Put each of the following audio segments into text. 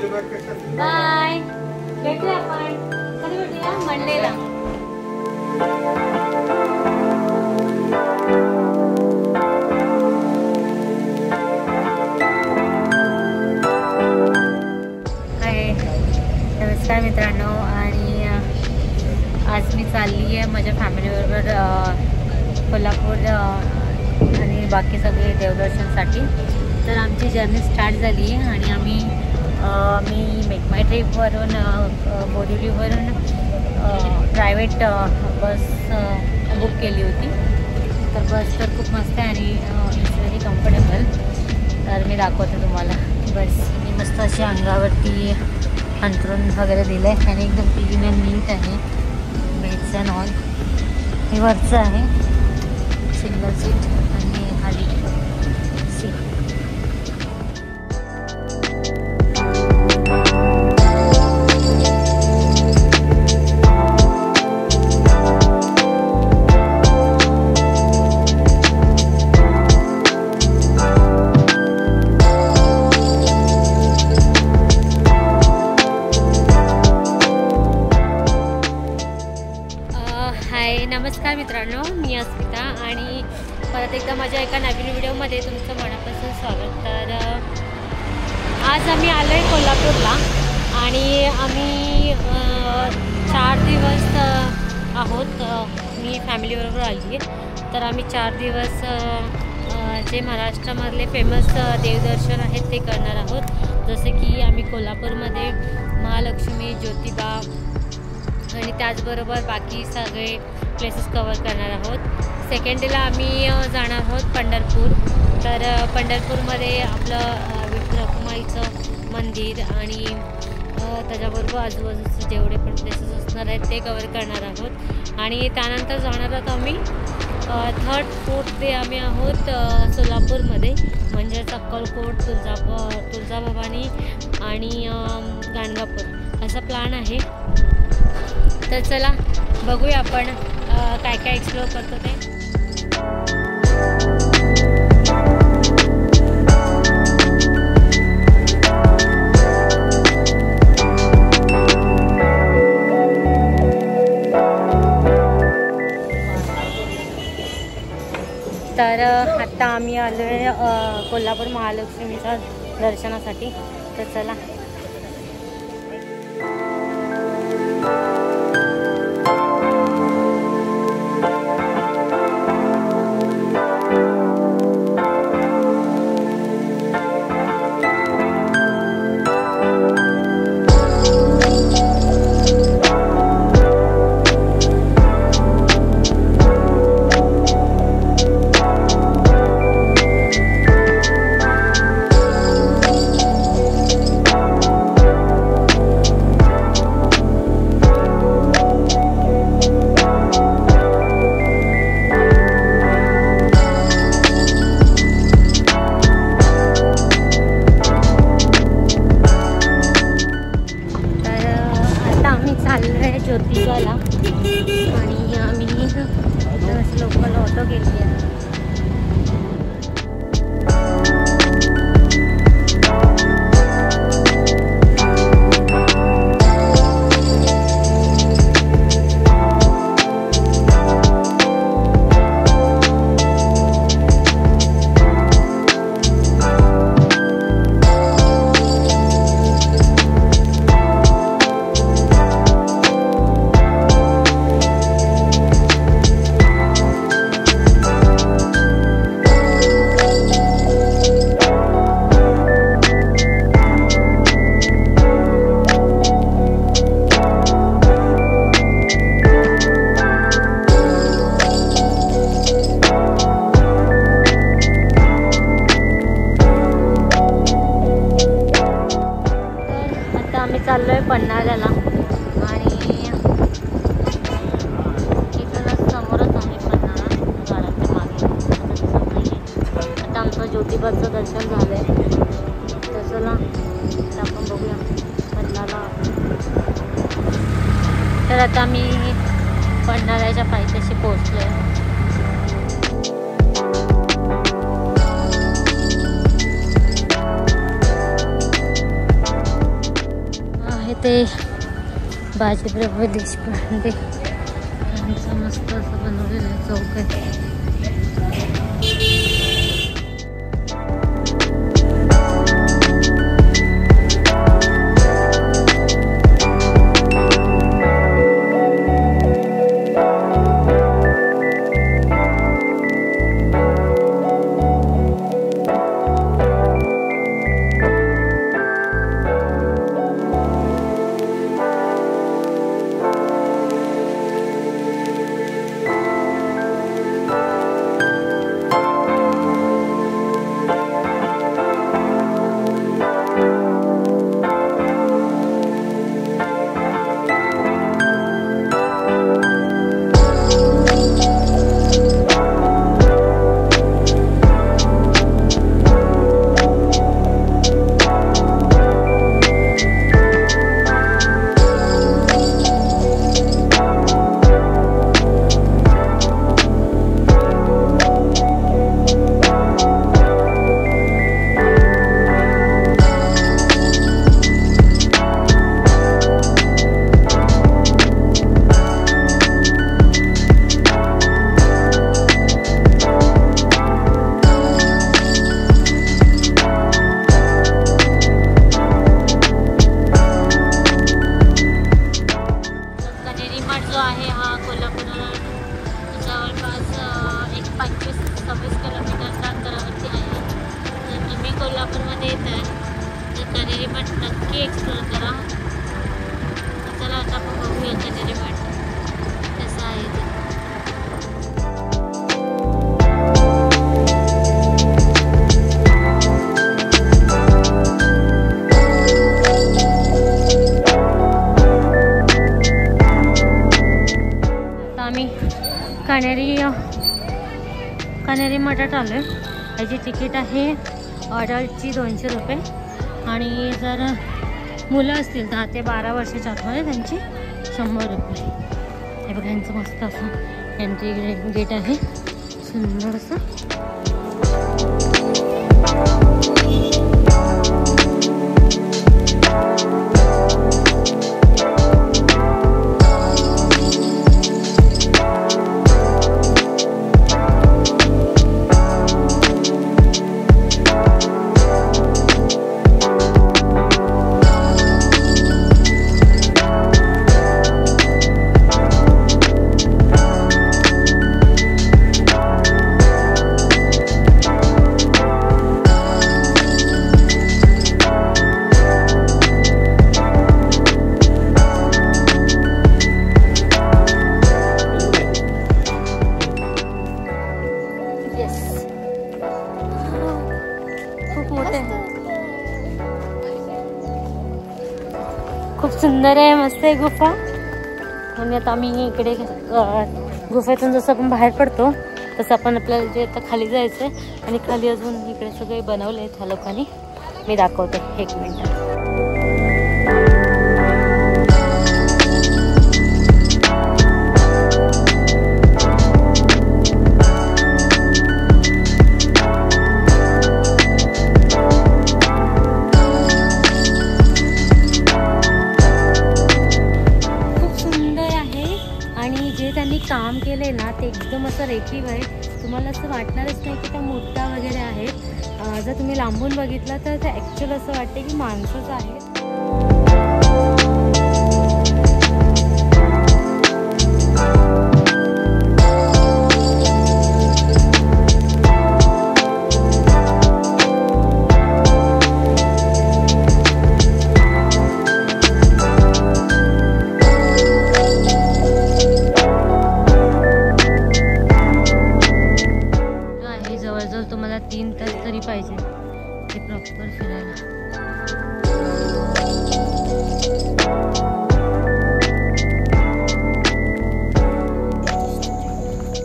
Bye, भेटूया आपण. कधी भेटूया? मंडेला. नमस्कार मित्रांनो, आणि आज मी चालली आहे माझ्या फॅमिलीबरोबर कोल्हापूर आणि बाकी सगळे देवदर्शनसाठी. तर आमची जर्नी स्टार्ट झाली आहे आणि मी मेक माय ट्रिपवरून बोरिवलीवरून प्रायव्हेट बस बुक केली होती. तर बस तर खूप मस्त आहे आणि इट्स व्हेरी कम्फर्टेबल. तर मी दाखवते तुम्हाला. बस मी मस्त अशी अंगावरती अंथरून वगैरे दिलं आहे आणि एकदम क्लीन अँड नीट आहे. Beds and all. हे वरचं आहे सिंगल सीट आणि खाली सीट. नमस्कार मित्रांनो, मी अस्मिता आणि परत एकदा माझ्या एका नवीन व्हिडिओमध्ये तुमचं मनापासून स्वागत. तर आज आम्ही आलो आहे कोल्हापूरला आणि आम्ही 4 दिवस आहोत. मी फॅमिलीबरोबर आली आहे. तर आम्ही 4 दिवस जे महाराष्ट्रामधले फेमस देवदर्शन आहेत ते करणार आहोत. जसे की आम्ही कोल्हापूरमध्ये महालक्ष्मी, ज्योतिबा आणि त्याचबरोबर बाकी सगळे प्लेसेस कवर करणार आहोत. सेकंड डेला आम्ही जाणार आहोत पंढरपूर. तर पंढरपूरमध्ये आपलं विठ्ठल रखुमाईचं मंदिर आणि त्याच्याबरोबर आजूबाजूचे जेवढे पण प्लेसेस असणार आहेत ते कवर करणार आहोत. आणि त्यानंतर जाणार आहोत आम्ही 3rd 4th डे आम्ही आहोत सोलापूरमध्ये, म्हणजेच अक्कलकोट, तुळजाभवानी आणि गाणगापूर असा प्लॅन आहे. तर चला बघूया आपण काय काय एक्सप्लोअर करतो ते. तर आत्ता आम्ही आलो आहे कोल्हापूर महालक्ष्मीच्या दर्शनासाठी. तर चला. ज्योतिबाला आणि आम्ही लोकल ऑटो केली आहे. चाललो आहे पन्हाळ्याला आणि इथूनच समोरच आहे पन्हाळा गाड्यांच्या मागे. आता आमचं ज्योतिबाचं दर्शन झालं आहे. तर चला आपण बघूया पन्हाळा. तर आता मी पन्हाळ्याच्या पायथ्याशी पोहोचलो आहे. ते बाजीप्रभू देशपांडे यांचं मस्त असं बनवलेलं चौक आहे. नक्की एक्सप्लोर करा. चला आता आपण बघूया कनेरी मठ कसं आहे ते. आता आम्ही कनेरी मठात आलोय. याची तिकीट आहे अडल्टची 200 रुपये आणि जर मुलं असतील 10 ते 12 वर्षाच्या आतमध्ये त्यांची 100 रुपये. हे बघा यांचं मस्त असं एंट्री गेट आहे सुंदर असं. खूप सुंदर आहे, मस्त आहे गुफा. आणि आता आम्ही इकडे गुफेतून जसं आपण बाहेर पडतो तसं आपण आपल्याला जे आता खाली जायचं आहे. आणि खाली अजून इकडे सगळे बनवले आहेत ह्या लोकांनी. मी दाखवते 1 मिनिट. काम केलंय ना ते एकदम असं रेखीव आहे. तुम्हाला असं वाटणारच नाही की त्या मूर्त्या वगैरे आहेत. जर तुम्ही लांबून बघितलं तर ते ॲक्च्युअल असं वाटते की माणसंच आहेत. तुम्हाला 3 तास तरी पाहिजे ते प्रॉपर फिरायला.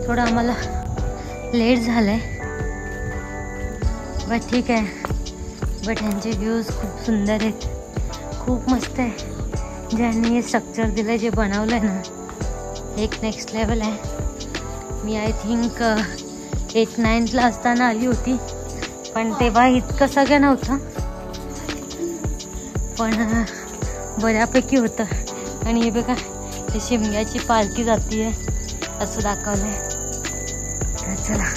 थोडं आम्हाला लेट झालंय बट ठीक आहे. बट ह्यांचे व्ह्यूज खूप सुंदर आहेत, खूप मस्त आहे. ज्यांनी हे स्ट्रक्चर दिलं, जे बनवलं आहे ना, एक नेक्स्ट लेवल आहे. मी आय थिंक 8-9ला असताना आली होती, पण तेव्हा इतकं सगळं नव्हतं. पण बऱ्यापैकी होतं। आणि हे बघा हे शिमग्याची पालखी जाते असं दाखवलंय। तर चला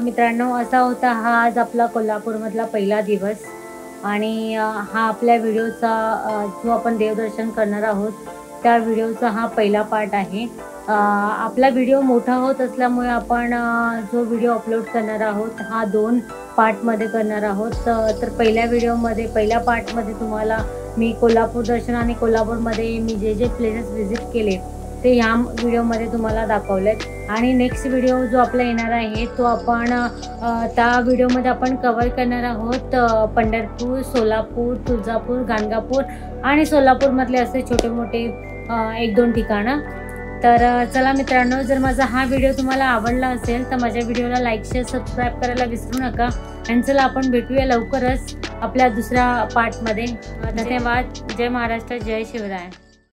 मित्रांनो, असा होता हा आज आपला कोल्हापूरमधला पहिला दिवस। आणि हा आपल्या व्हिडिओचा जो आपण देवदर्शन करणार आहोत त्या व्हिडिओचा हा पहिला पार्ट आहे। आपला व्हिडिओ मोठा होत असल्यामुळे आपण जो व्हिडिओ अपलोड करणार आहोत हा 2 पार्टमध्ये करणार आहोत। तर पहिल्या पार्टमध्ये तुम्हाला मी कोल्हापूर दर्शन आणि कोल्हापूरमध्ये मी जे प्लेसेस व्हिजिट केले ते ह्या व्हिडिओमध्ये तुम्हाला दाखवलेत। आणि नेक्स्ट व्हिडिओ जो आपला येणार आहे तो आपण त्या व्हिडिओमध्ये आपण कव्हर करणार आहोत पंढरपूर, सोलापूर, तुळजापूर, गाणगापूर आणि सोलापूरमधले असे छोटे मोठे 1-2 ठिकाणं। तर चला मित्रांनो, जर माझा हा व्हिडिओ तुम्हाला आवडला असेल तर माझ्या व्हिडिओला लाईक, शेअर, सबस्क्राईब करायला विसरू नका। आणि चला आपण भेटूया लवकरच आपल्या दुसऱ्या पार्टमध्ये। धन्यवाद। जय महाराष्ट्र, जय शिवराय।